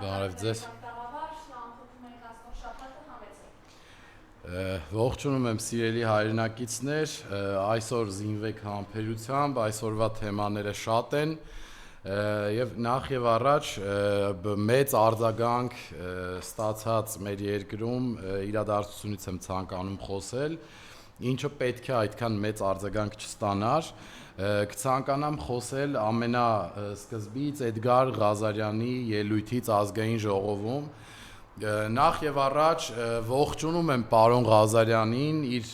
Բարև ձեզ։ Ողջունում եմ սիրելի հայրենակիցներ, այսօր զինվեք համբերությամբ, այսօրվա թեմաները շատ են եւ նախ եւ առաջ մեծ արձագանք ստացած մեր երկրում իրադարձությունից եմ ցանկանում խոսել, ինչը պետք է այդքան մեծ արձագանք չստանար, կցանկանամ խոսել ամենասկզբից Էդգար Ղազարյանի ելույթից ազգային ժողովում Նախ եւ առաջ ողջունում եմ պարոն Ղազարյանին իր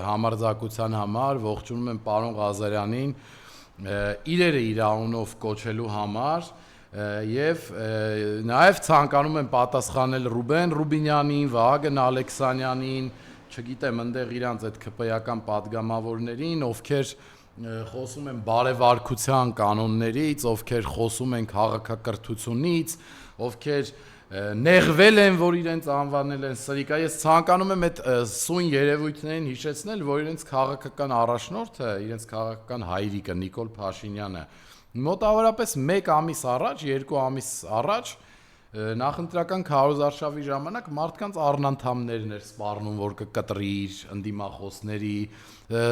համարձակության համար, ողջունում եմ պարոն Ղազարյանին իրերը իր անունով կոչելու համար եւ նաեւ ցանկանում եմ պատասխանել Ռուբեն Ռուբինյանին, Վահագն Ալեքսանյանին, չգիտեմ, այնտեղ իրանց այդ ԿՊ-ական падգամավորներին, ովքեր խոսում են բարեվարկության կանոններից, ովքեր խոսում են քաղաքակրթությունից, ովքեր նեղվել են, որ իրենց անվանել են սրիկա, ես ցանկանում եմ այդ սույն երևույթներին հիշեցնել, որ իրենց քաղաքական առաջնորդը, իրենց քաղաքական հայրիկը Նիկոլ Փաշինյանը մոտավորապես 1 ամիս առաջ, 2 ամիս առաջ նախընտրական քարոզարշավի ժամանակ մարդկանց առնանդամներն էր սպառնում, որ կկտրի իր ընդդիմախոսների,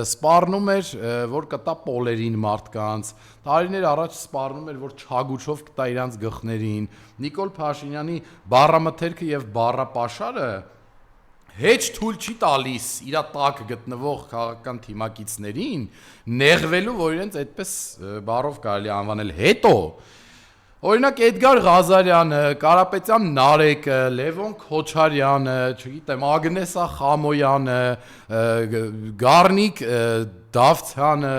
սպառնում էր, որ կտա պոլերին մարդկանց, տարիներ առաջ սպառնում էր, որ չագուչով կտա իրանց գլխներին, Նիկոլ Փաշինյանի բառամթերքը եւ բառապաշարը հեչ թույլ չի տալիս իր տակ գտնվող քաղաքական թիմակիցներին նեղվելու, որ իրենց այդպես բառով կարելի անվանել հետո Օրինակ Էդգար Ղազարյանը, Կարապետյան Նարեկը, Լևոն Քոչարյանը, չգիտեմ, Ագնեսա Խամոյանը, Գառնիկ Դավթյանը,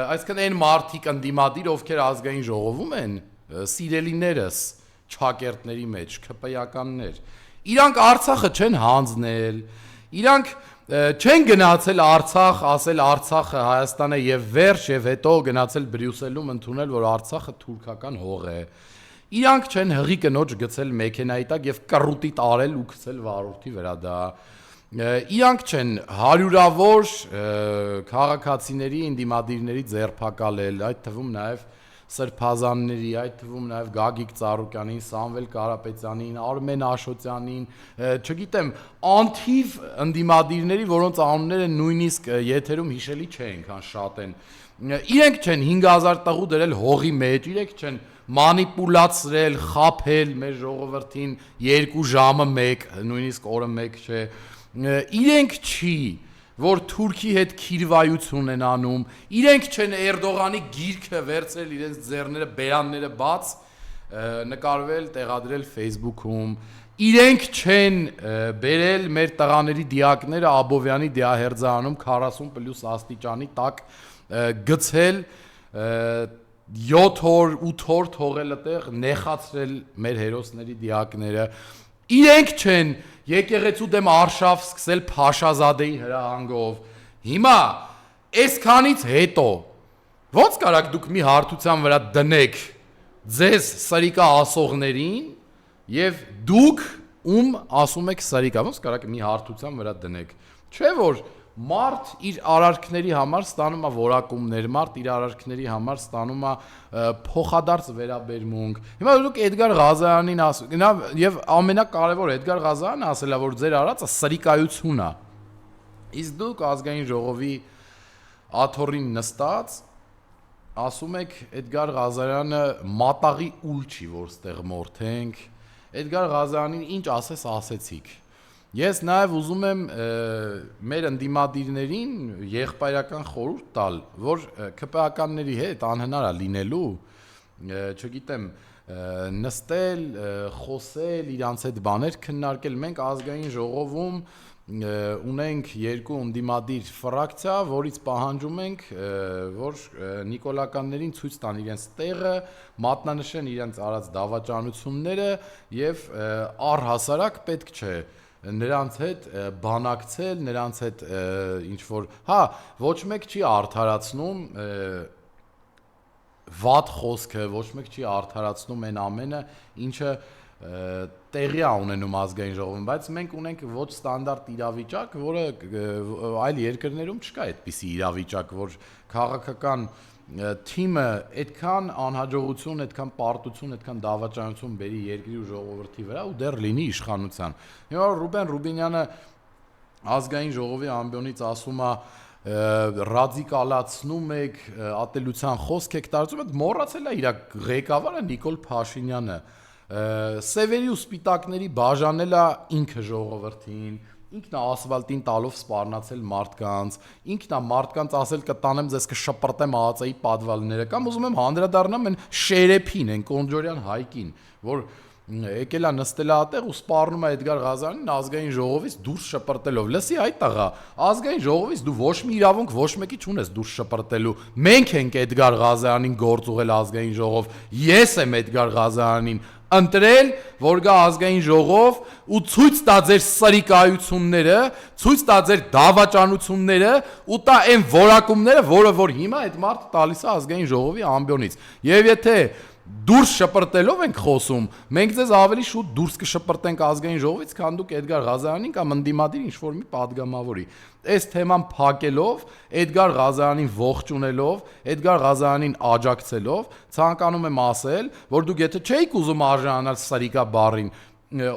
այսինքն այն մարդիկ ընդդիմադիր, ովքեր ազգային ժողովում են, սիրելիներս, չակերտների մեջ, ԿՊ-ականներ, իրանք Արցախը չեն հանձնել, իրանք չեն գնացել Արցախ, ասել Արցախը Հայաստան է եւ վերջ եւ հետո գնացել Բրյուսելում ընդունել, որ Արցախը թուրքական հող է։ Իրանք չեն հղի կնոջ գցել մեքենայի տակ եւ կռուտի տարել ու գցել վարորդի վրա դա։ Իրանք չեն հարյուրավոր քաղաքացիների ինդիմադիրների ձերբակալել, այդ թվում նաեւ Սրբազանների, այդ թվում նաև Գագիկ Ծառուկյանին, Սամվել Կարապետյանին, Արմեն Աշոտյանին, չգիտեմ, անթիվ ընդդիմադիրների, որոնց անունները նույնիսկ եթերում հիշելի չեն, քան շատ են։ Իրենք չեն 5000 տղու դրել հողի մեջ, իրենք չեն մանիպուլացրել, խաբել մեր ժողովրդին 2 ժամը 1, նույնիսկ օրը 1 չէ։ Իրենք չի որ Թուրքի հետ քիրվայություն են անում, իրենք չեն Էրդողանի գիրքը վերցրել իրենց ձեռները, բերանները բաց, նկարվել, տեղադրել Facebook-ում, իրենք չեն բերել մեր տղաների դիակները Աբովյանի դիահերձանում 40+ աստիճանի տակ գցել 7 օր, 8 օր թողել այդտեղ, նեխացրել մեր հերոսների դիակները, իրենք չեն եկեղեցու դեմ արշավ սկսել Փաշազադեի հրահանգով։ Հիմա այսքանից հետո ո՞նց կարաք դուք մի հարթության վրա դնեք ձեզ սրիկա ասողներին եւ դուք ում ասում եք սրիկա, ո՞նց կարաք մի հարթության վրա դնեք։ Չէ՞ որ մարդ իր արարքների համար ստանում է որակումներ, մարդ իր արարքների համար ստանում է փոխադարձ վերաբերմունք։ Հիմա դուք Էդգար Ղազարյանին ասում եւ ամենակարևորը Էդգար Ղազարյանը ասել է, որ ձեր արածը սրիկայություն է։ Իսկ դուք ազգային ժողովի աթոռին նստած ասում եք Էդգար Ղազարյանը մատաղի ուլ չի, որ ստեղ մորթենք։ Էդգար Ղազարյանին ինչ ասես ասեցիք։ Ես նաև ուզում եմ մեր ընդդիմադիրներին եղբայրական խորհուրդ տալ, որ ԿՊ-ականների հետ անհնար է լինելու, չգիտեմ, նստել, խոսել, իրանց հետ բաներ քննարկել։ Մենք ազգային ժողովում ունենք 2 ընդդիմադիր ֆրակցիա, որից պահանջում ենք, որ նիկոլականներին ցույց տան իրենց տեղը, մատնանշեն իրենց արած դավաճանությունները եւ առհասարակ պետք չէ նրանց հետ բանակցել, նրանց հետ ինչ որ, հա, ոչ մեկ չի արդարացնում վատ խոսքը, ոչ մեկ չի արդարացնում այն ամենը, ինչը տեղի է ունենում ազգային ժողովում, բայց մենք ունենք ոչ ստանդարտ իրավիճակ, որը այլ երկրներում չկա այդպիսի իրավիճակ, որ քաղաքական թիմը այդքան անհաջողություն, այդքան պարտություն, այդքան դավաճանություն բերի երկրի ու ժողովրդի վրա ու դեռ լինի իշխանության։ Հիմա Ռուբեն Ռուբինյանը ազգային ժողովի ամբիոնից ասում է ռադիկալացնում եք, ատելության խոսք եք տարածում, այդ մոռացել է իր ղեկավարը Նիկոլ Փաշինյանը, սևերի ու սպիտակների բաժանել է ինքը ժողովրդին, ինքն է ասֆալտին տալով սպառնացել մարդկանց, ինքն է մարդկանց ասել կտանեմ ձեզ կշպրտեմ ԱԱԾ-ի պատվալները, կամ ուզում եմ հանդրադառնամ այն Շերեփին, այն Կոնջորյան Հայկին, որ եկել է նստել է այդտեղ ու սպառնում է Էդգար Ղազարյանին ազգային ժողովից դուրս շպրտելով։ Լսի այդ տղա, ազգային ժողովից դու ոչ մի իրավունք ոչ մեկի չունես դուրս շպրտելու։ Մենք ենք Էդգար Ղազարյանին գործ ուղղել ազգային ժողով։ Ես եմ Էդգար Ղազարյանին ընտրել, որ գա ազգային ժողով ու ցույց տա ձեր սրիկայությունները, ցույց տա ձեր դավաճանությունները ու տա այն որակումները, որը որ հիմա այդ մարդը տալիս է ազգային ժողովի ամբիոնից։ Եվ եթե դուրս շպրտելով ենք խոսում, մենք ձեզ ավելի շուտ դուրս կշպրտենք ազգային ժողովից, քան դուք Էդգար Ղազարյանին կամ ընդդիմադիր ինչ-որ մի падգամավորի։ Այս թեման փակելով, Էդգար Ղազարյանին ողջունելով, Էդգար Ղազարյանին աջակցելով, ցանկանում եմ ասել, որ դուք եթե չէիք ուզում արժանանալ սրիկա բառին,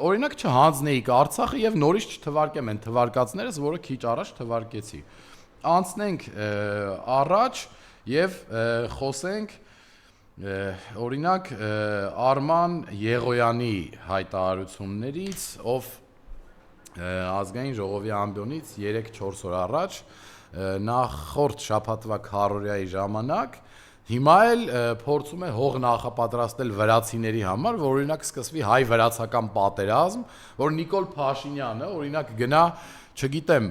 օրինակ չհանձնեիք Արցախը եւ նորից չթվարկեմ այն թվարկածներս, որը քիչ առաջ թվարկեցի։ Անցնենք առաջ եւ խոսենք օրինակ Արման Եղոյանի հայտարարություններից, ով ազգային ժողովի ամբիոնից 3-4 օր առաջ նախորդ շաբաթվա քարորիայի ժամանակ հիմա էլ փորձում է հող նախապատրաստել վրացիների համար, որ օրինակ սկսվի հայ-վրացական պատերազմ, որ Նիկոլ Փաշինյանը օրինակ գնա, չգիտեմ,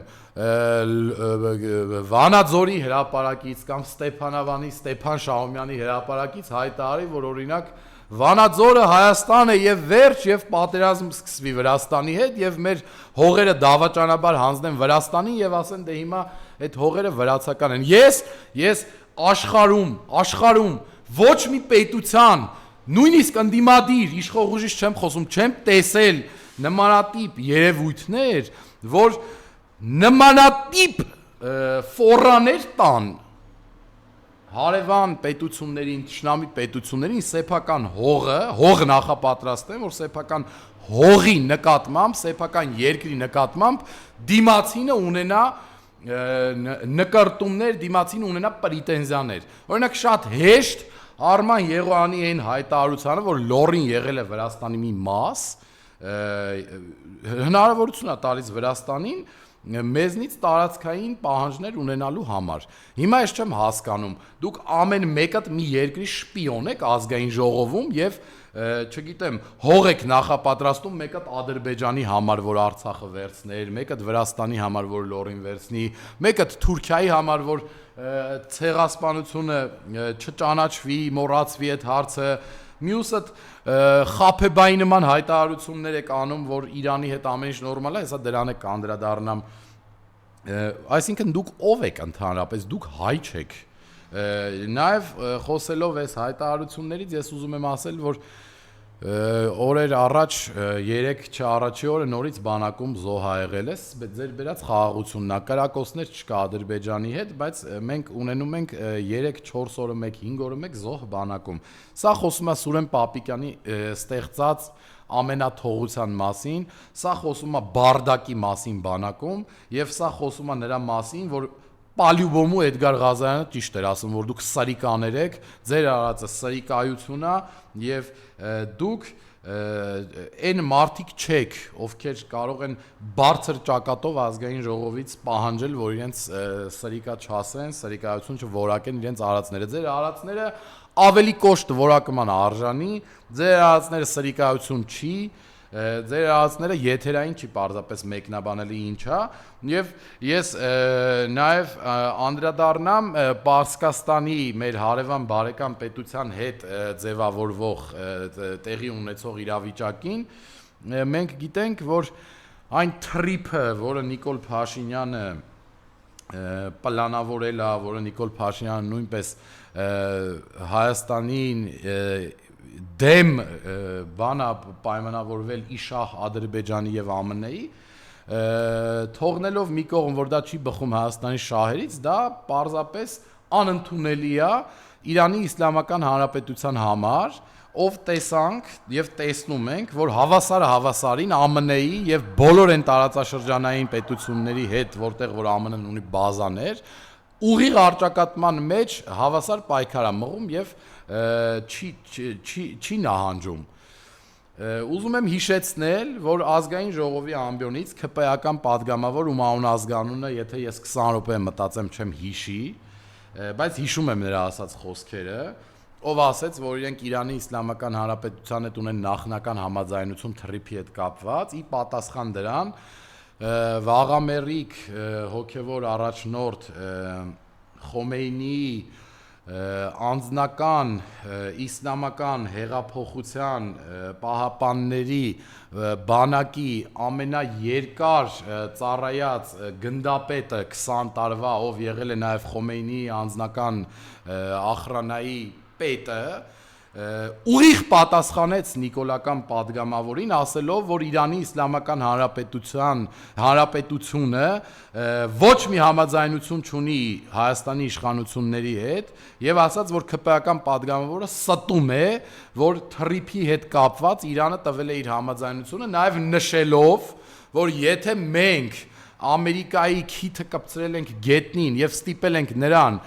Վանաձորի հրապարակից կամ Ստեփանավանի Ստեփան Շահումյանի հրապարակից հայտարարի, որ օրինակ Վանաձորը Հայաստան է եւ վերջ եւ պատերազմ սկսվի Վրաստանի հետ եւ մեր հողերը դավաճանաբար հանձնեն Վրաստանին եւ ասեն դե հիմա այդ հողերը վրացական են։ Ես աշխարհում ոչ մի պետության, նույնիսկ ընդդիմադիր իշխող ուժից չեմ խոսում, չեմ տեսել նմանատիպ երևույթներ, որ նմանատիպ ֆորաներ տան հարևան պետություններին, թշնամի պետություններին սեփական հող նախապատրաստեն, որ սեփական հողի նկատմամբ, սեփական երկրի նկատմամբ դիմացինը ունենա նկարտումներ, դիմացինը ունենա պրետենզիաներ։ Օրինակ շատ հեշտ Արման Եղոյանի այն հայտարարությանը, որ լոռին եղել է Վրաստանի մի մաս, հնարավորություն է տալիս Վրաստանին մեզնից տարածքային պահանջներ ունենալու համար։ Հիմա ես չեմ հասկանում, դուք ամեն մեկդ մի երկրի շպիոն եք ազգային ժողովում եւ չգիտեմ, հող եք նախապատրաստում մեկը Ադրբեջանի համար, որ Արցախը վերցներ, մեկը Վրաստանի համար, որ լոռին վերցնի, մեկը Թուրքիայի համար, որ ցեղասպանությունը չճանաչվի, մոռացվի այդ հարցը, մյուսը խափեբայի նման հայտարարություններ եք անում, որ Իրանի հետ ամեն ինչ նորմալ է, հեսա դրան եք կանդրադառնամ։ Այսինքն դուք ով եք ընդհանրապես, դուք հայ չեք։ Նաև խոսելով այս հայտարարություններից ես ուզում եմ ասել, որ օրեր առաջ 3 չառաջի օրը նորից բանակում զոհ ա եղել ես, ձեր բերած խաղաղությունն է, կրակոցներ չկա Ադրբեջանի հետ, բայց մենք ունենում ենք 3-4 օրը մեկ, 5 օրը մեկ զոհ բանակում։ Սա խոսում է Սուրեն Պապիկյանի ստեղծած ամենաթողության մասին, սա խոսում է բարդակի մասին բանակում եւ սա խոսում է նրա մասին, որ Պալյուբոմու Էդգար Ղազարյանը ճիշտ էր ասում, որ դուք սրիկաներ եք, ձեր արածը սրիկայություն է եւ դուք այն մարդիկ չեք, ովքեր կարող են բարձր ճակատով ազգային ժողովից պահանջել, որ իրենց սրիկա չասեն, սրիկայություն չորակեն իրենց արածները։ Ձեր արածները ավելի կոշտ որակման արժանի, ձեր արածները սրիկայություն չի, ձեր արածները եթերային չի պարզապես մեկնաբանելի ինչա, եւ ես նաեւ անդրադառնամ Պարսկաստանի մեր հարևան բարեկամ պետության հետ ձևավորվող տեղի ունեցող իրավիճակին, մենք գիտենք, որ այն թրիփը, որը Նիկոլ Փաշինյանը պլանավորել է, որը Նիկոլ Փաշինյանը նույնպես Հայաստանին դեմ բանա պայմանավորվել իշահ Ադրբեջանի եւ ԱՄՆ-ի, թողնելով մի կողմ, որ դա չի բխում Հայաստանի շահերից, դա պարզապես անընդունելի է Իրանի Իսլամական Հանրապետության համար, ով տեսանք եւ տեսնում ենք, որ հավասարը հավասարին ԱՄՆ-ի եւ բոլոր այն տարածաշրջանային պետությունների հետ, որտեղ որ ԱՄՆ-ն ունի բազաներ, ուղիղ առճակատման մեջ հավասար պայքար է մղում եւ չի նահանջում։ Ուզում եմ հիշեցնել, որ ազգային ժողովի ամբիոնից ՔՊ-ական падգամավոր ում անունը, եթե ես 20 րոպե մտածեմ չեմ հիշի, բայց հիշում եմ նրա ասած խոսքերը, ով ասեց, որ իրենք Իրանի Իսլամական Հանրապետության հետ ունեն նախնական համաձայնություն թրիփի հետ կապված, ի պատասխան դրան Վաղամերիկ հոգևոր առաջնորդ Խոմեյնիի անձնական իսլամական հեղափոխության պահապանների բանակի ամենաերկար ծառայած գնդապետը 20 տարվա, ով եղել է նաև Խոմեյնիի անձնական ախրանայի պետը, ուղիղ պատասխանեց նիկոլական падգամավորին, ասելով, որ Իրանի Իսլամական Հանրապետությունը ոչ մի համաձայնություն չունի Հայաստանի իշխանությունների հետ եւ ասաց, որ ՔՊ-ական падգամավորը ստում է, որ թրիփի հետ կապված Իրանը տվել է իր համաձայնությունը, նաեւ նշելով, որ եթե մենք Ամերիկայի քիթը կպցրել ենք գետնին եւ ստիպել ենք նրան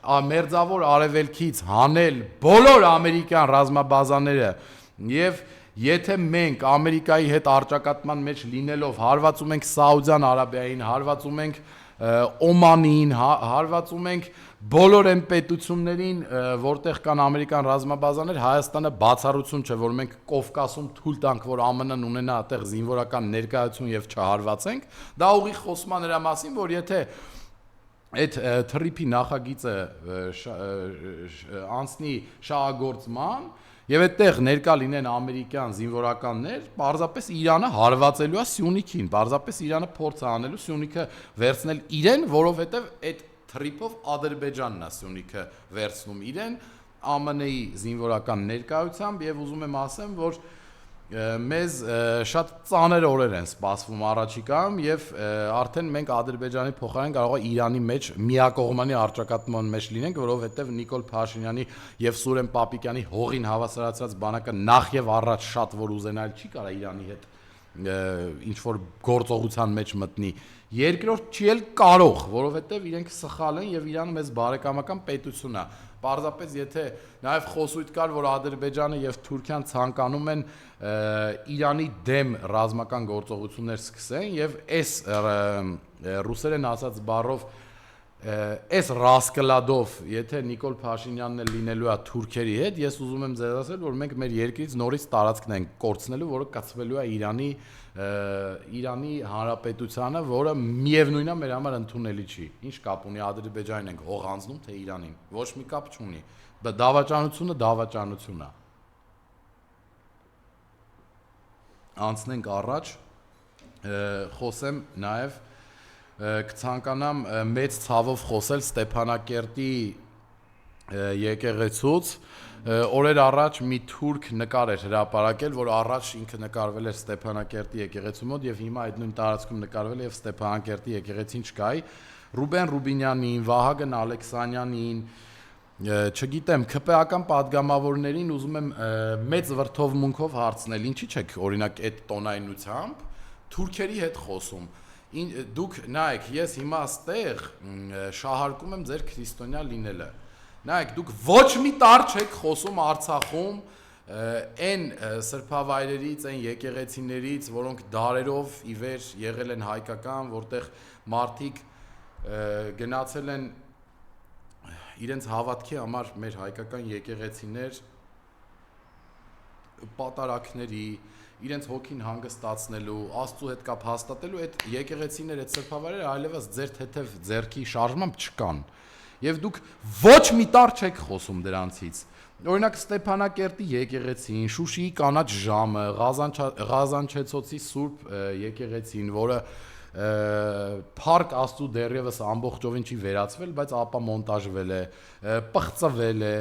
մերձավոր արևելքից հանել բոլոր ամերիկյան ռազմաբազաները եւ եթե մենք Ամերիկայի հետ առճակատման մեջ լինելով հարվածում ենք Սաուդյան Արաբիային, հարվածում ենք Օմանին, հարվածում ենք բոլոր այն պետություններին, որտեղ կան ամերիկյան ռազմաբազաներ, Հայաստանը բացառություն չէ, որ մենք Կովկասում թույլ տանք, որ ԱՄՆ-ն ունենա այդտեղ զինվորական ներկայություն եւ չհարվածենք, դա ուղիղ խոսում է նրա մասին, որ եթե այդ թրիփի նախագիծը անցնի շահագործման եւ այդտեղ ներկա լինեն ամերիկյան զինվորականներ, պարզապես Իրանը հարվածելու է Սյունիքին, պարզապես Իրանը փորձ է անելու Սյունիքը վերցնել իրեն, որովհետեւ այդ թրիփով Ադրբեջանն է Սյունիքը վերցնում իրեն ԱՄՆ-ի զինվորական ներկայությամբ եւ ուզում եմ ասեմ, որ մեզ շատ ծանր օրեր են սպասվում առաջիկայում եւ արդեն մենք Ադրբեջանի փոխարեն կարող է Իրանի մեջ միակողմանի առճակատման մեջ լինենք, որովհետեւ Նիկոլ Փաշինյանի եւ Սուրեն Պապիկյանի հողին հավասարացած բանակը նախ եւ առաջ շատ որ ուզենալ չի կարա Իրանի հետ ինչ որ գործողության մեջ մտնի, երկրորդ չի էլ կարող, որովհետեւ իրենք սխալ են եւ Իրանը մեզ բարեկամական պետություն է։ Պարզապես եթե նաև խոսույթ կար, որ Ադրբեջանը եւ Թուրքիան ցանկանում են Իրանի դեմ ռազմական գործողություններ սկսեն եւ այս ռուսերեն ասած բառով այս ռասկլադով, եթե Նիկոլ Փաշինյանն էլ լինելու է թուրքերի հետ, ես ուզում եմ ձեզ ասել, որ մենք մեր երկրից նորից տարածքն ենք կորցնելու, որը կացվելու է Իրանի Հանրապետությանը, որը միևնույնն է մեր համար ընդունելի չի։ Ինչ կապ ունի Ադրբեջանին ենք հող անձնում, թե Իրանին։ Ոչ մի կապ չունի։ Դավաճանությունը դավաճանություն է։ Անցնենք առաջ, խոսեմ նաև կցանկանամ մեծ ցավով խոսել Ստեփանակերտի եկեղեցուց, օրեր առաջ մի թուրք նկար էր հրապարակել, որ առաջ ինքը նկարվել էր Ստեփանակերտի եկեղեցու մոտ եւ հիմա այդ նույն տարածքում նկարվել է եւ Ստեփանակերտի եկեղեցին չկայի, Ռուբեն Ռուբինյանին, Վահագն Ալեքսանյանին, չգիտեմ, ՔՊ-ական падգամավորներին ուզում եմ մեծ վրթովմունքով հարցնել, ինչի՞ չեք օրինակ այդ տոնայնությամբ թուրքերի հետ խոսում։ Դուք նայեք, ես հիմա ստեղ շահարկում եմ ձեր քրիստոնյա լինելը։ Նայեք, դուք ոչ մի տար չեք խոսում Արցախում այն սրբավայրերից, այն եկեղեցիներից, որոնք դարերով ի վեր եղել են հայկական, որտեղ մարդիկ գնացել են իրենց հավատքի համար մեր հայկական եկեղեցիներ պատարակների, իրենց հոգին հանգստացնելու, Աստծո հետ կապ հաստատելու այդ եկեղեցիները, այդ սրբավայրերը այլևս ձեր թեթև ձեռքի շարժմամբ չկան։ Եվ դուք ոչ մի տար չեք խոսում դրանցից։ Օրինակ Ստեփանակերտի եկեղեցին, Շուշիի կանաչ ժամը, Ղազանչեցոցի Սուրբ եկեղեցին, որը Փառք Աստծո դեռևս ամբողջովին չի վերացվել, բայց ապա մոնտաժվել է, պղծվել է։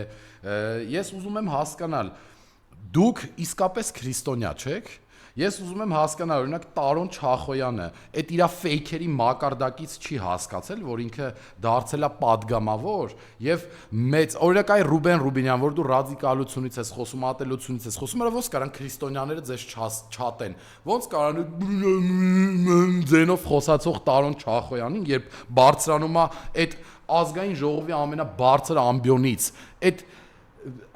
Ես ուզում եմ հասկանալ, դուք իսկապես քրիստոնյա չեք։ Ես ուզում եմ հասկանալ, օրինակ Տարոն Չախոյանը, այդ իր ֆեյքերի մակարդակից չի հասկացել, որ ինքը դարձել է падգամավոր եւ մեծ, օրինակ այ Ռուբեն Ռուբինյան, որ դու ռադիկալությունից ես խոսում, ատելությունից ես խոսում, հələ ոնց կարան քրիստոնյաները ձեզ չատեն։ Ոնց կարան ձենով խոսացող Տարոն Չախոյանին, երբ բարձրանում է այդ ազգային ժողովի ամենաբարձր ամբիոնից, այդ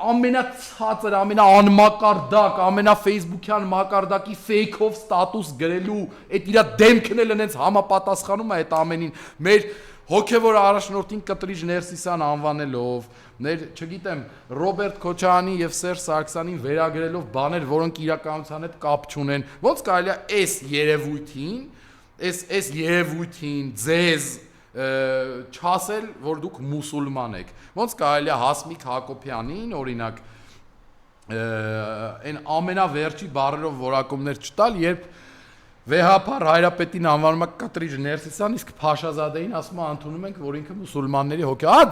ամենացածր, ամենաանմակարդակ, ամենաֆեյսբուքյան մակարդակի ֆեյքով ստատուս գրելու այդ իր դեմքն էլ այնց համապատասխանում է այդ ամենին։ Մեր հոգևոր առաջնորդին Կտրիժ Ներսիսյան անվանելով, ներ, չգիտեմ, Ռոբերտ Քոչարյանի եւ Սերժ Սարգսյանին վերագրելով բաներ, որոնք իրականության հետ կապ չունեն։ Ոնց կարելի է այս երևույթին ձեզ չասել, որ դուք մուսուլման եք։ Ոնց կարելի է Հասմիկ Հակոբյանին, օրինակ, այն ամենավերջի բառերով որակումներ չտալ, երբ վեհապար Հայրապետին անվանում է Կտրիժ Ներսիսյան, իսկ Փաշազադեին ասում է ընդունում ենք, որ ինքը մուսուլմանների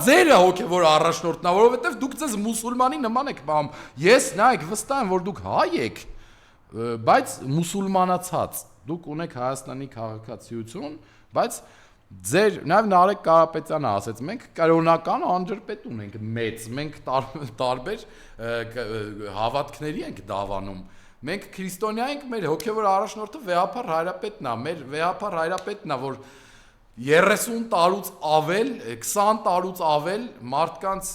ձերը հոգևոր առաջնորդն է, որովհետև դուք ձեզ մուսուլմանի նման եք բամ։ Ես նայեք վստահ եմ, որ դուք հայ եք, բայց մուսուլմանացած, դուք ունեք Հայաստանի քաղաքացիություն, բայց ձեր նաև Նարեկ Կարապետյանը ասեց, մենք կրոնական անջրպետ ունենք մեծ, մենք տարբեր հավատքների ենք դավանում, մենք քրիստոնյա ենք, մեր հոգևոր առաջնորդը վեհապար Հայրապետն է, մեր վեհապար Հայրապետն է, որ 30 տարուց ավել, 20 տարուց ավել մարդկանց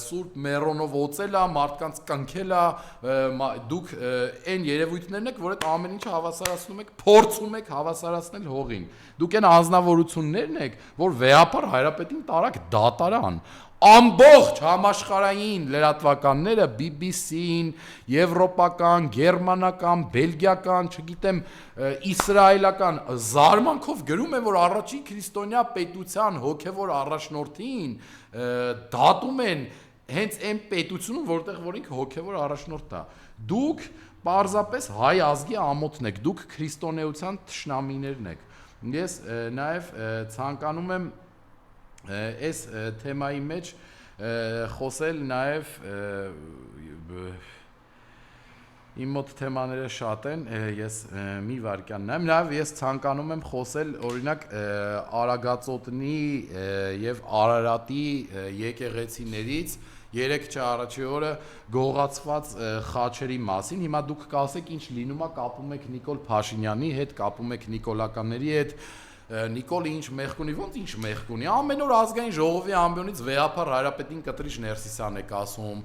սուրբ մերոնով օծել է, մարդկանց կնքել է, դուք այն երևույթներն եք, որ այդ ամեն ինչը հավասարացնում եք, փորձում եք հավասարացնել հողին։ Դուք այն անձնավորություններն եք, որ վեհապար Հայրապետին տարակ դատարան, ամբողջ համաշխարհային լրատվականները, BBC-ին, եվրոպական, գերմանական, բելգիական, չգիտեմ, իսրայելական զարմանքով գրում են, որ առաջին քրիստոնյա պետության հոգևոր առաջնորդին դատում են հենց այն պետությունում, որտեղ որ ինքը հոգևոր առաջնորդ է։ Դուք պարզապես հայ ազգի ամոթն եք, դուք քրիստոնեության թշնամիներն եք։ Ես նաև ցանկանում եմ այս թեմայի մեջ խոսել նաև իմ մոտ թեմաները շատ են, ես մի վարքյան նայեմ, նաև ես ցանկանում եմ խոսել օրինակ Արագածոտնի եւ Արարատի եկեղեցիներից 3 առաջի օրը գողացված խաչերի մասին։ Հիմա դուք կասեք ինչ լինում է, կապում եք Նիկոլ Փաշինյանի հետ, կապում եք նիկոլականների հետ, Նիկոլը ինչ մեղք ունի, ոնց ինչ մեղք ունի, ամեն օր ազգային ժողովի ամբիոնից վեհապար Հայրապետին Կտրիժ Ներսիսյան եք ասում,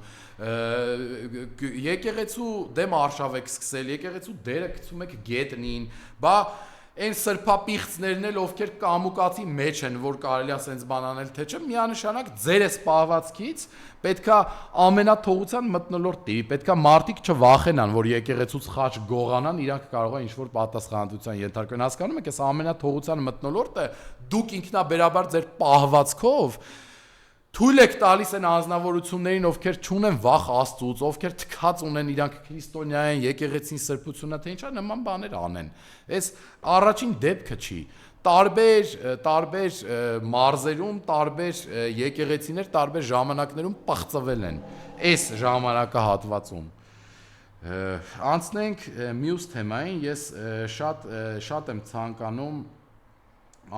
եկեղեցու դեմ արշավ եք սկսել, եկեղեցու դերը գցում եք գետնին, բա այն սրբապիղծներն էլ ովքեր կամուկացի մեջ են, որ կարելի է ասենց բան անել, թե չէ, միանշանակ ձեր այս պահվածքից պետքա ամենաթողության մթնոլորտ տիրի, պետքա մարդիկ չվախենան, որ եկեղեցուց խաչ գողանան, իրանք կարող է ինչ-որ պատասխանատվության ենթարկվեն, հասկանում եք, այս ամենաթողության մթնոլորտը դուք ինքնաբերաբար ձեր պահվածքով թույլ եք տալիս են անձնավորություններին, ովքեր չունեն վախ Աստծուց, ովքեր թքած ունեն իրանք քրիստոնյա են, եկեղեցին սրբությունը, թե ինչա նման բաներ անեն։ Այս առաջին դեպքը չի։ Տարբեր մարզերում, տարբեր եկեղեցիներ, տարբեր ժամանակներում պղծվել են այս ժամանակահատվածում։ Անցնենք մյուս թեմային, ես շատ եմ ցանկանում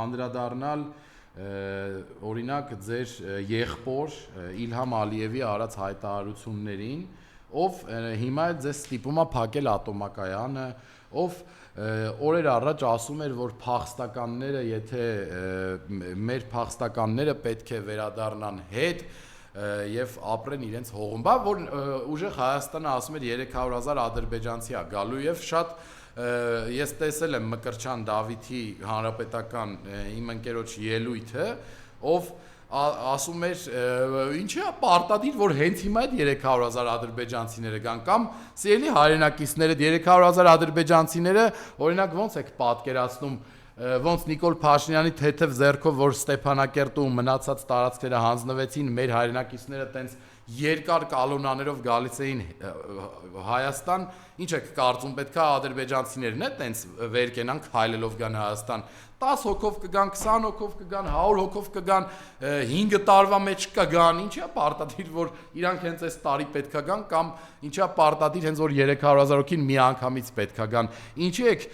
անդրադառնալ օրինակ ձեր եղբոր Իլհամ Ալիևի արած հայտարարություններին, ով հիմա ձեզ ստիպում է փակել ատոմակայանը, ով օրեր առաջ ասում էր, որ փախստականները, եթե մեր փախստականները պետք է վերադառնան հետ եւ ապրեն իրենց հողում, բա որ ուժեղ Հայաստանը ասում էր 300,000 ադրբեջանցի է գալու եւ շատ ես տեսել եմ Մկրտչյան Դավիթի հանրապետական իմ ընկերոջ ելույթը, ով ասում էր ինչի է պարտադիր, որ հենց հիմա այդ 300,000 ադրբեջանցիները գան, կամ սիրելի հայրենակիցները 300,000 ադրբեջանցիները, օրինակ ոնց եք պատկերացնում, ոնց Նիկոլ Փաշինյանի թեթև ձեռքով, որ Ստեփանակերտում մնացած տարածքները հանձնվեցին, մեր հայրենակիցները տենց երկար կալոնաներով գալիս էին Հայաստան, ինչ եք կարծում, պետքա ադրբեջանցիներն է տենց վեր կենան քայլելով գան Հայաստան, 10 հոգով կգան, 20 հոգով կգան, 100 հոգով կգան, 5 տարվա մեջ կգան, ինչա պարտադիր, որ իրանք հենց այս տարի պետքա գան, կամ ինչա պարտադիր հենց որ 300,000 հոգին մի անգամից պետքա գան, ինչի եք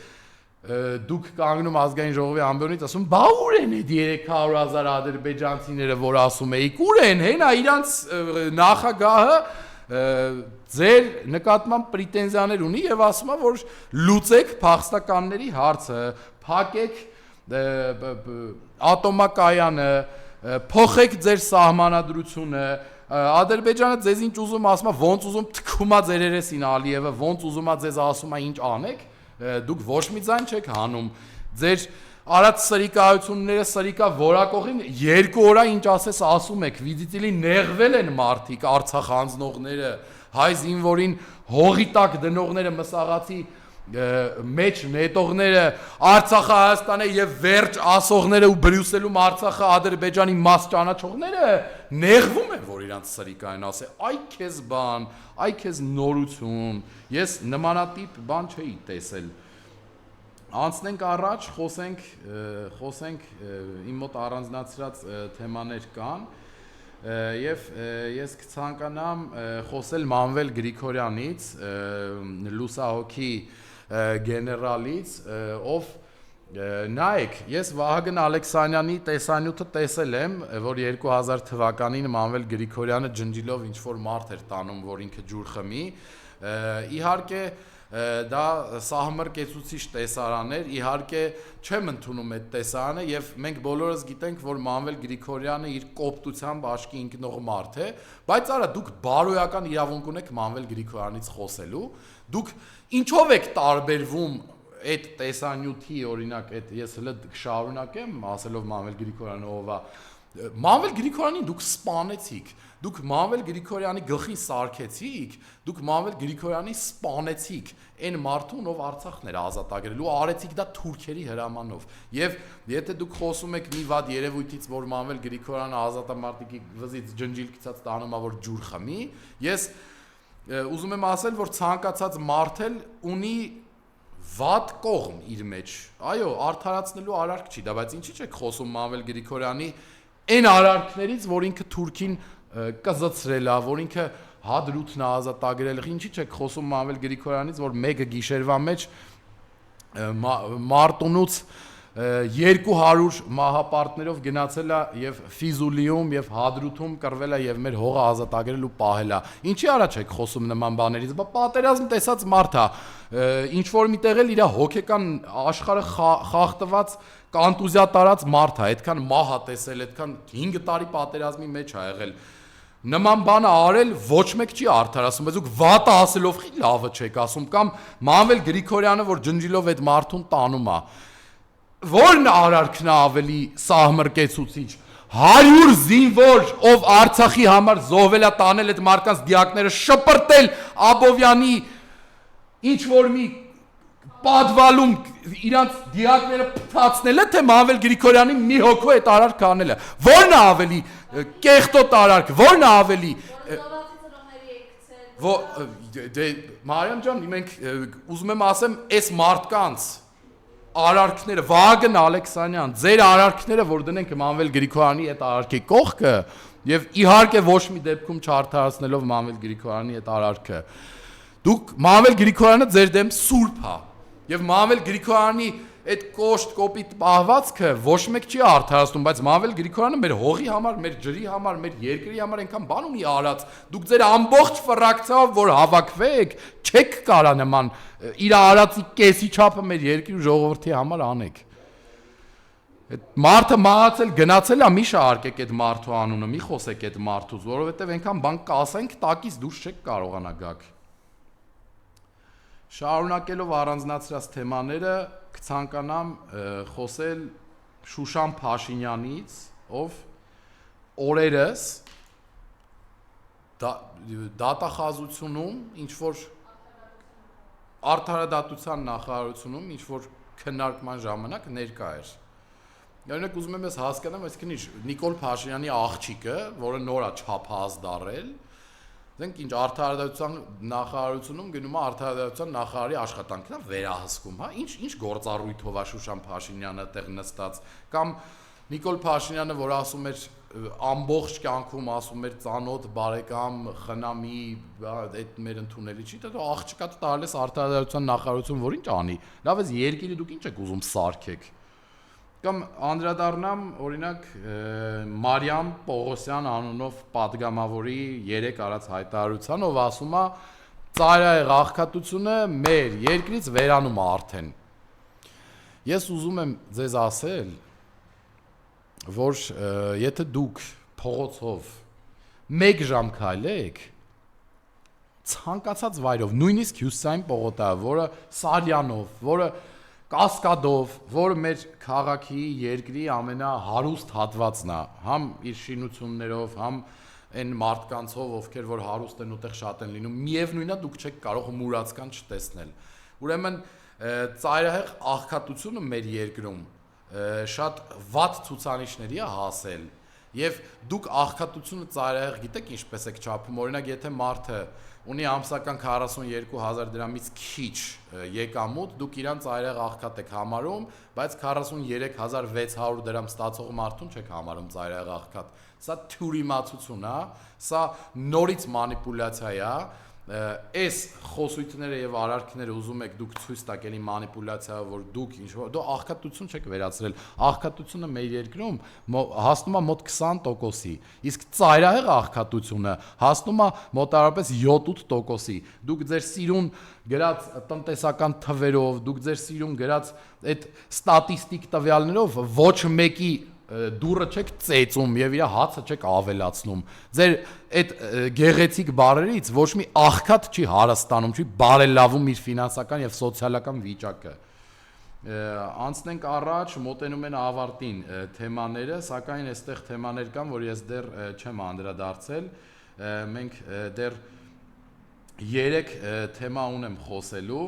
դուք կանգնում ազգային ժողովի ամբիոնից ասում, բա ուր են այդ 300,000 ադրբեջանցիները, որ ասում էիք, ուր են, հենա իրանց նախագահը ձեր նկատմամբ պրետենզիաներ ունի եւ ասում է, որ լուծեք փախստականների հարցը, փակեք ատոմակայանը, փոխեք ձեր սահմանադրությունը, Ադրբեջանը ձեզ ինչ ուզում ասում է, ոնց ուզում թքումա ձեր երեսին Ալիևը, ոնց ուզում է ձեզ ասում է ինչ անեք, դուք ոչ մի ձայն չեք հանում, ձեր արած սրիկայությունները սրիկա որակողին 2 օրա ինչ ասես ասում եք, վիդիտիլի նեղվել են մարդիկ, Արցախ անձնողները, հայ զինվորին հողի տակ դնողները, մսաղացի մեջ նետողները, Արցախը Հայաստան է եւ վերջ ասողները ու Բրյուսելում Արցախը Ադրբեջանի մաս ճանաչողները նեղվում են, որ իրանց սրիկային ասե, այ քեզ բան, այ քեզ նորություն, ես նմանատիպ բան չէի տեսել։ Անցնենք առաջ, խոսենք իմ մոտ առանձնացրած թեմաներ կան եւ ես կցանկանամ խոսել Մանվել Գրիգորյանից, լուսահոգի գեներալից, ով նայեք, ես Վահագն Ալեքսանյանի տեսանյութը տեսել եմ, որ 2000 թվականին Մանվել Գրիգորյանը ջնջիլով ինչ-որ մարդ էր տանում, որ ինքը ջուր խմի, իհարկե դա սահմռկեցուցիչ տեսարան էր, իհարկե չեմ ընդունում այդ տեսարանը եւ մենք բոլորս գիտենք, որ Մանվել Գրիգորյանը իր կոպտությամբ աշկի ընկնող մարդ է, բայց արա դուք բարոյական իրավունք ունեք Մանվել Գրիգորյանից խոսելու, դուք ինչով եք տարբերվում այդ տեսանյութի, օրինակ, այդ ես հələ շարունակեմ ասելով Մանվել Գրիգորյանը ով է, Մանվել Գրիգորյանին դուք սպանեցիք, դուք Մանվել Գրիգորյանի գլխին սարքեցիք, դուք Մանվել Գրիգորյանի սպանեցիք, այն մարդուն, ով Արցախն էր ազատագրելու, արեցիք դա թուրքերի հրամանով։ Եվ եթե դուք խոսում եք մի վատ երևույթից, որ Մանվել Գրիգորյանը ազատամարտիկի վզից ջնջիլ գցած տանում է, որ ջուր խմի, ես ուզում եմ ասել, որ ցանկացած մարդ էլ ունի վատ կողմ իր մեջ։ Այո, արդարացնելու արարք չի դա, բայց ինչի՞ չեք խոսում Մանվել Գրիգորյանի այն արարքներից, որ ինքը թուրքին կզծրել է, որ ինքը հադրութն է ազատագրել, ինչի՞ չեք խոսում Մանվել Գրիգորյանից, որ մեկը գիշերվա մեջ Մարտունուց 200 մահապարտներով գնացել է եւ Ֆիզուլիում եւ Հադրութում կռվել է եւ մեր հողը ազատագրել ու պահել է։ Ինչի առաջ եք խոսում նման բաներից, բա պատերազմ տեսած մարդ է, ինչ որ միտեղ էլ իր հոգեկան աշխարհը խախտված կոնտուզիա տարած մարդ է, այդքան մահ է տեսել, այդքան 5 տարի պատերազմի մեջ է եղել։ Նման բանը արել ոչ մեկ չի արդարացում, բայց դուք վատը ասելով խի լավը չեք ասում, կամ Մանվել Գրիգորյանը, որ ջնջիլով այդ մարդուն տանում է։ Որն արարքն է ավելի սահմռկեցուցիչ 100 զինվոր, ով Արցախի համար զոհվել է, տանել այդ մարդկանց դիակները, շպրտել Աբովյանի ինչ որ մի պատվալում իրանց դիակները փթացնել է, թե Մանվել Գրիգորյանի մի հոգու այդ արարքը անելը։ Որն է ավելի կեղտոտ արարք, որն է ավելի Մարիամ ջան, մենք ուզում եմ ասեմ, այս մարդկանց արարքները, Վահագն Ալեքսանյան, ձեր արարքները, որ դնենք Մանվել Գրիգորյանի այդ արարքի կողքը, եւ իհարկե ոչ մի դեպքում չարդարացնելով Մանվել Գրիգորյանի այդ արարքը, դուք Մանվել Գրիգորյանը ձեր դեմ սուրբ է, եւ Մանվել Գրիգորյանի այդ կոշտ կոպիտ պահվածքը ոչ մեկ չի արդարացնում, բայց Մանվել Գրիգորյանը մեր հողի համար, մեր ջրի համար, մեր երկրի համար այնքան բան ունի արած, դուք ձեր ամբողջ ֆրակցիայով որ հավաքվեք, չեք կարա նման իր արածի կեսի չափը մեր երկրի ու ժողովրդի համար անեք։ Այդ մարդը մահացել, գնացել է, մի շարքեք այդ մարդու անունը, մի խոսեք այդ մարդուց, որովհետև այնքան բան կասենք, տակից դուրս չեք կարողանա գաք։ Շարունակելով առանձնացրած թեմաները, կցանկանամ խոսել Շուշան Փաշինյանից, ով օրերս դատախազությունում, ինչ-որ արդարադատության նախարարությունում, ինչ-որ քննարկման ժամանակ ներկա էր։ Օրինակ ուզում եմ ես հասկանամ, այսինքն Նիկոլ Փաշինյանի աղջիկը, որը նոր է չափահաս դառել, Դենք ինչ արդարադատության նախարարությունում գնում է արդարադատության նախարարի աշխատանքն է վերահսկում, հա, ինչ գործառույթով է Շուշան Փաշինյանը տեղ նստած կամ Նիկոլ Փաշինյանը, որ ասում էր ամբողջ կյանքում ասում էր ծանոթ բարեկամ խնամի, այդ մեր ընդունելի չի, դա աղջկա տալես արդարադատության նախարարություն, որ ինչ անի։ Լավ էս երկիրը դուք ինչ եք ուզում սարքեք։ Կամ անդրադառնամ օրինակ Մարիամ Պողոսյան անունով падգամավորի 3 արած հայտարարության, ով ասում է ծայրահեղ աղքատությունը մեր երկրից վերանում է արդեն։ Ես ուզում եմ ձեզ ասել, որ եթե դուք փողոցով 1 ժամ քայլեք, ցանկացած վայրով, նույնիսկ Հյուսիսային պողոտայով, որը Սարյանով, որը Կասկադով, որ մեր քաղաքի երկրի ամենահարուստ հատվածն է, համ իր շինություններով, համ այն մարդկանցով, ովքեր որ հարուստ են ուտեղ շատ են լինում, միևնույնն է դուք չեք կարող մուրացկան չտեսնել։ Ուրեմն ծայրահեղ աղքատությունը մեր երկրում շատ վատ ցուցանիշների է հասել, եւ դուք աղքատությունը ծայրահեղ գիտեք ինչպես եք չափում, օրինակ եթե մարդը ունի ամսական 42,000 դրամից քիչ եկամուտ, դուք իրան ծայրահեղ աղքատ եք համարում, բայց 43,600 դրամ ստացող մարդուն չեք համարում ծայրահեղ աղքատ։ Սա թյուրիմացություն է, սա նորից մանիպուլյացիա է, այս խոսույթները եւ արարքները ուզում եք դուք ցույց տաք էլի մանիպուլյացիա, որ դուք դու աղքատություն չեք վերացրել, աղքատությունը մեր երկրում հասնում է մոտ 20%-ի, իսկ ծայրահեղ աղքատությունը հասնում է մոտավորապես 7-8%-ի։ Դուք ձեր սիրուն գրած տնտեսական թվերով, դուք ձեր սիրուն գրած այդ ստատիստիկ տվյալներով ոչ մեկի դուրը չեք ծեծում եւ իր հացը չեք ավելացնում։ Ձեր այդ գեղեցիկ բարերից ոչ մի աղքատ չի հարստանում, չի բարելավում իր ֆինանսական եւ սոցիալական վիճակը։ Անցնենք առաջ, մոտենում են ավարտին թեմաները, սակայն այստեղ թեմաներ կան, որ ես դեռ չեմ անդրադարձել։ Մենք դեռ 3 թեմա ունեմ խոսելու։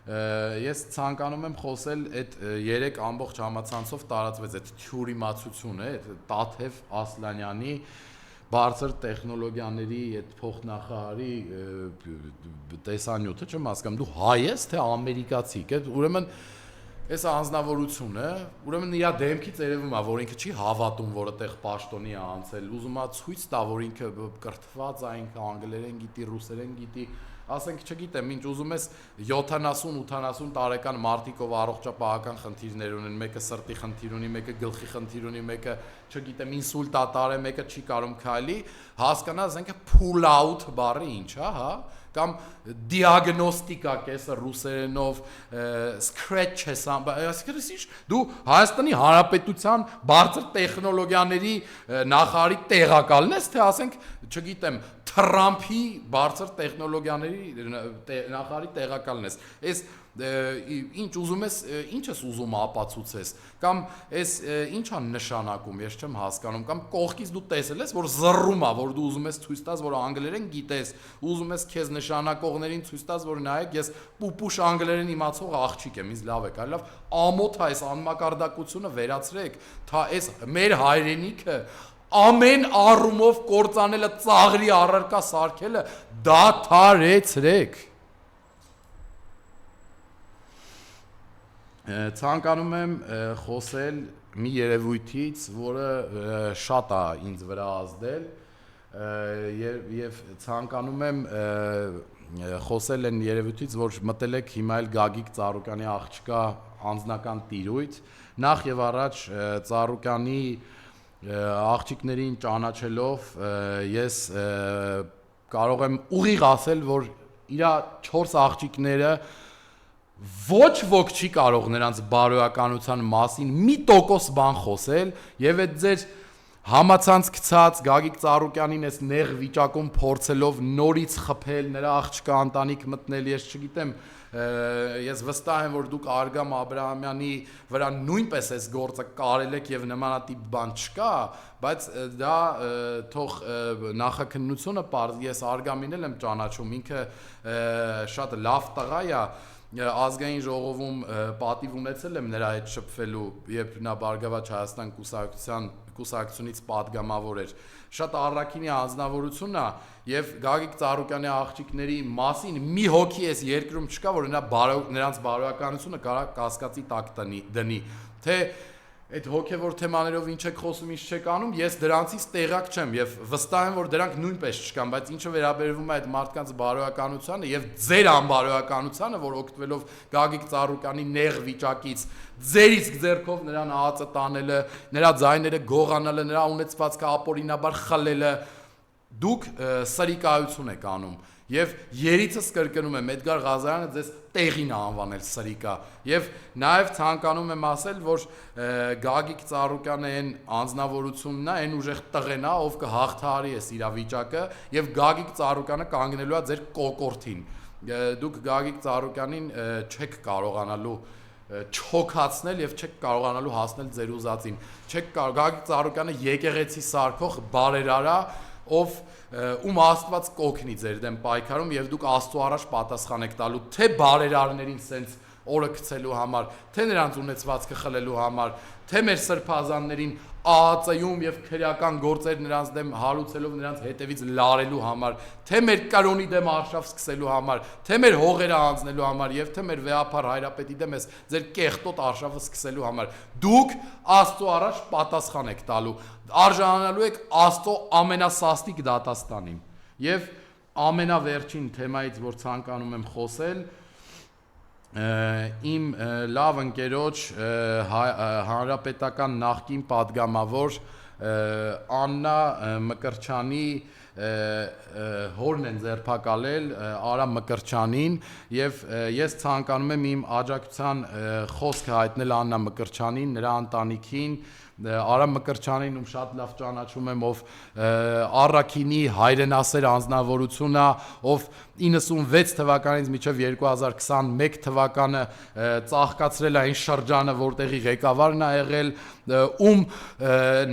Ես ցանկանում եմ խոսել այդ 3 ամբողջ համացանցով տարածվեց այդ թյուրիմացությունը, այդ Տաթև Ասլանյանի բարձր տեխնոլոգիաների այդ փոխնախարարի տեսանյութը, չեմ հասկանում, դու հայ ես թե ամերիկացի, ուրեմն այս անձնավորությունը, ուրեմն իր դեմքից երևում է, որ ինքը չի հավատում, որ այդտեղ պաշտոնի է անցել, ուզում է ցույց տա, որ ինքը կրթված է, ինքը անգլերեն գիտի, ռուսերեն գիտի, ասենք չգիտեմ, ինչ ուզում ես 70-80 տարեկան մարդիկով առողջապահական խնդիրներ ունեն, մեկը սրտի խնդիր ունի, մեկը գլխի խնդիր ունի, մեկը չգիտեմ ինսուլտ ատար է, մեկը չի կարող քայլի, հասկանա, ասենք pull out բառը ինչ է, հա, կամ դիագնոստիկա կեսը ռուսերենով scratch հեսամ, այսինքն ինչ դու Հայաստանի Հանրապետության բարձր տեխնոլոգիաների նախարարի տեղակալն ես, թե ասենք, չգիտեմ, Թրամփի բարձր տեխնոլոգիաների նախարարի տեղակալն ես։ Այս ինչ ուզում ես, ինչ ես ուզում ապացուցես, կամ այս ինչ է նշանակում, ես չեմ հասկանում, կամ կողքից դու տեսել ես, որ զռռում է, որ դու ուզում ես ցույց տաս, որ անգլերեն գիտես, ուզում ես քեզ նշանակողներին ցույց տաս, որ նայեք, ես պուպուշ անգլերեն իմացող աղջիկ եմ, ինձ լավ է, կարելի լավ, ամոթ է այս անմակարդակությունը վերացրեք, թա այս մեր հայրենիքը ամեն առումով կործանելը, ծաղրի առարկա սարքելը դադարեցրեք։ Ցանկանում եմ խոսել մի երևույթից, որը շատ է ինձ վրա ազդել, եւ ցանկանում եմ խոսել այն երևույթից, որ մտել եք հիմա էլ Գագիկ Ծառուկյանի աղջկա անձնական տիրույթ, նախ եւ առաջ Ծառուկյանի աղջիկներին ճանաչելով ես կարող եմ ուղիղ ասել, որ իր 4 աղջիկները ոչ ոք չի կարող նրանց բարոյականության մասին 1% բան խոսել եւ այդ ձեր համացանց գցած Գագիկ Ծառուկյանին այս նեղ վիճակում փորձելով նորից խփել նրա աղջկա ընտանիք մտնել, ես չգիտեմ, ես վստահ եմ, որ դուք Արգամ Աբրահամյանի վրա նույնպես այս գործը կարել եք եւ նմանատիպ բան չկա, բայց դա թող նախաքննությունը ես Արգամին եմ ճանաչում, ինքը շատ լավ տղա է, ազգային ժողովում պատիվ ունեցել եմ նրա հետ շփվելու, երբ նա Բարգավաճ Հայաստան կուսակցությունից падգամավոր էր։ Շատ առաքինի անձնավորություն է եւ Գագիկ Ծառուկյանի աղջիկների մասին մի հոգի էս երկրում չկա, որ նրանց բարոյականությունը կարա կասկածի տակ դնի, թե այդ հոգևոր թեմաներով ինչ եք խոսում, ինչ չեք անում, ես դրանցից տեղյակ չեմ եւ վստահ եմ, որ դրանք նույնպես չկան, բայց ինչը վերաբերվում է այդ մարդկանց բարոյականությանը եւ ձեր անբարոյականությանը, որ օգտվելով Գագիկ Ծառուկյանի նեղ վիճակից ձեր իսկ ձեռքով նրան ԱԱԾ տանելը, նրա ձայները գողանալը, նրա ունեցվածքը ապօրինաբար խլելը, դուք սրիկայություն եք անում։ Եվ երիցս կրկնում եմ, Էդգար Ղազարյանը ձեզ տեղին է անվանել սրիկա։ Եվ նաև ցանկանում եմ ասել, որ Գագիկ Ծառուկյանը այն անձնավորությունն է, այն ուժեղ տղեն է, ով կհաղթահարի այս իրավիճակը, եւ Գագիկ Ծառուկյանը կանգնելու է ձեր կոկորտին։ Դուք Գագիկ Ծառուկյանին չեք կարողանալու չոքացնել եւ չեք կարողանալու հասնել ձեր ուզածին։ Գագիկ Ծառուկյանը եկեղեցի սարքող բարերար է, ով ում Աստված կօգնի ձեր դեմ պայքարում եւ դուք Աստծո առաջ պատասխան եք տալու թե բարերարներին սենց օրը գցելու համար, թե նրանց ունեցվածքը խլելու համար, թե մեր սրբազաններին ԱԱԾ-ում եւ քրեական գործեր նրանց դեմ հարուցելով նրանց հետևից լարելու համար, թե մեր կրոնի դեմ արշավ սկսելու համար, թե մեր հողերը հանձնելու համար եւ թե մեր վեհապար հայրապետի դեմ էս ձեր կեղտոտ արշավը սկսելու համար։ Դուք Աստծո առաջ պատասխան եք տալու, արժանանալու եք Աստծո ամենասաստիկ դատաստանին։ Եվ ամենավերջին թեմայից, որ ցանկանում եմ խոսել, իմ լավ ընկերոջ հանրապետական նախկին падգամավոր Աննա Մկրտչյանի հորն են ձերբակալել Արամ Մկրտչյանին եւ ես ցանկանում եմ իմ աջակցության խոսքը հայտնել Աննա Մկրտչյանին, նրա ընտանիքին, Արամ Մկրտչյանին, ում շատ լավ ճանաչում եմ, ով առաքինի հայրենասեր անձնավորություն է, ով 96 թվականից մինչև 2021 թվականը ծաղկացրել է այն շրջանը, որտեղի ղեկավարն է եղել, ում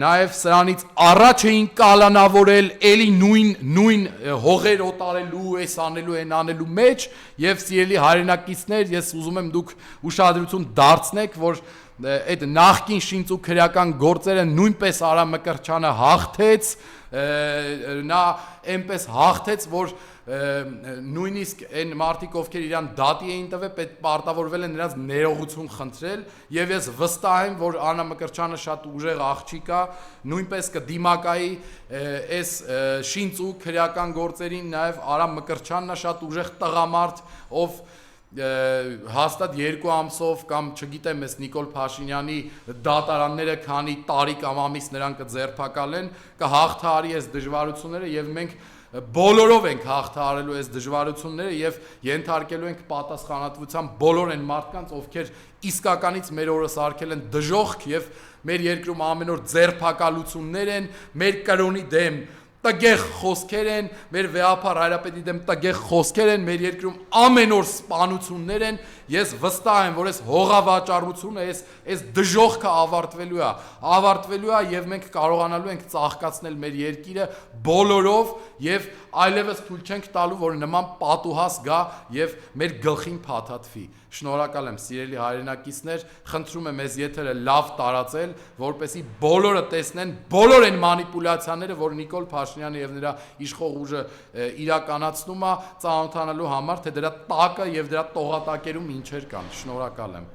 նաև սրանից առաջ էին կալանավորել էլի նույն հողեր օտարելու, այս անելու, այն անելու մեջ, եւ սիրելի հայրենակիցներ, ես ուզում եմ դուք ուշադրություն դարձնեք, որ այդ նախկին շինծ ու քրեական գործերը նույնպես Արամ Մկրտչյանը հաղթեց, նա այնպես հաղթեց, որ նույնիսկ այն մարդիկ, ովքեր իրան դատի էին տվել, պարտավորվել են նրանց ներողություն խնդրել, եւ ես վստահ եմ, որ Աննա Մկրտչյանը շատ ուժեղ աղջիկ է, նույնպես կդիմակայի այս շինծ ու քրեական գործերին, նաեւ Արամ Մկրտչյանն է շատ ուժեղ տղամարդ, ով հաստատ 2 ամսով կամ չգիտեմ ես Նիկոլ Փաշինյանի դատարանները քանի տարի կամ ամիս նրան կձերբակալեն, կհաղթահարի այս դժվարությունները եւ մենք բոլորով ենք հաղթահարելու այս դժվարությունները եւ ենթարկելու ենք պատասխանատվության բոլոր այն մարդկանց, ովքեր իսկականից մեր օրս արկել են դժոխք եւ մեր երկրում ամեն օր ձերբակալություններ են, մեր կրոնի դեմ տգեղ խոսքեր են, մեր վեհապար հայրապետի դեմ տգեղ խոսքեր են, մեր երկրում ամեն օր սպանություններ են, ես վստահ եմ, որ այս հողավաճառությունը, այս դժոխքը ավարտվելու է եւ մենք կարողանալու ենք ծաղկացնել մեր երկիրը բոլորով եւ այլևս թույլ չենք տալու, որ նման պատուհաս գա եւ մեր գլխին փաթաթվի։ Շնորհակալ եմ, սիրելի հայրենակիցներ, խնդրում եմ մեզ եթերը լավ տարածել, որպեսզի բոլորը տեսնեն բոլոր այն մանիպուլյացիաները, որ Նիկոլ Փաշինյանը եւ նրա իշխող ուժը իրականացնում է, ծանոթանալու համար, թե դրա տակը եւ դրա տողատակերում ինչեր կան։ Շնորհակալ եմ։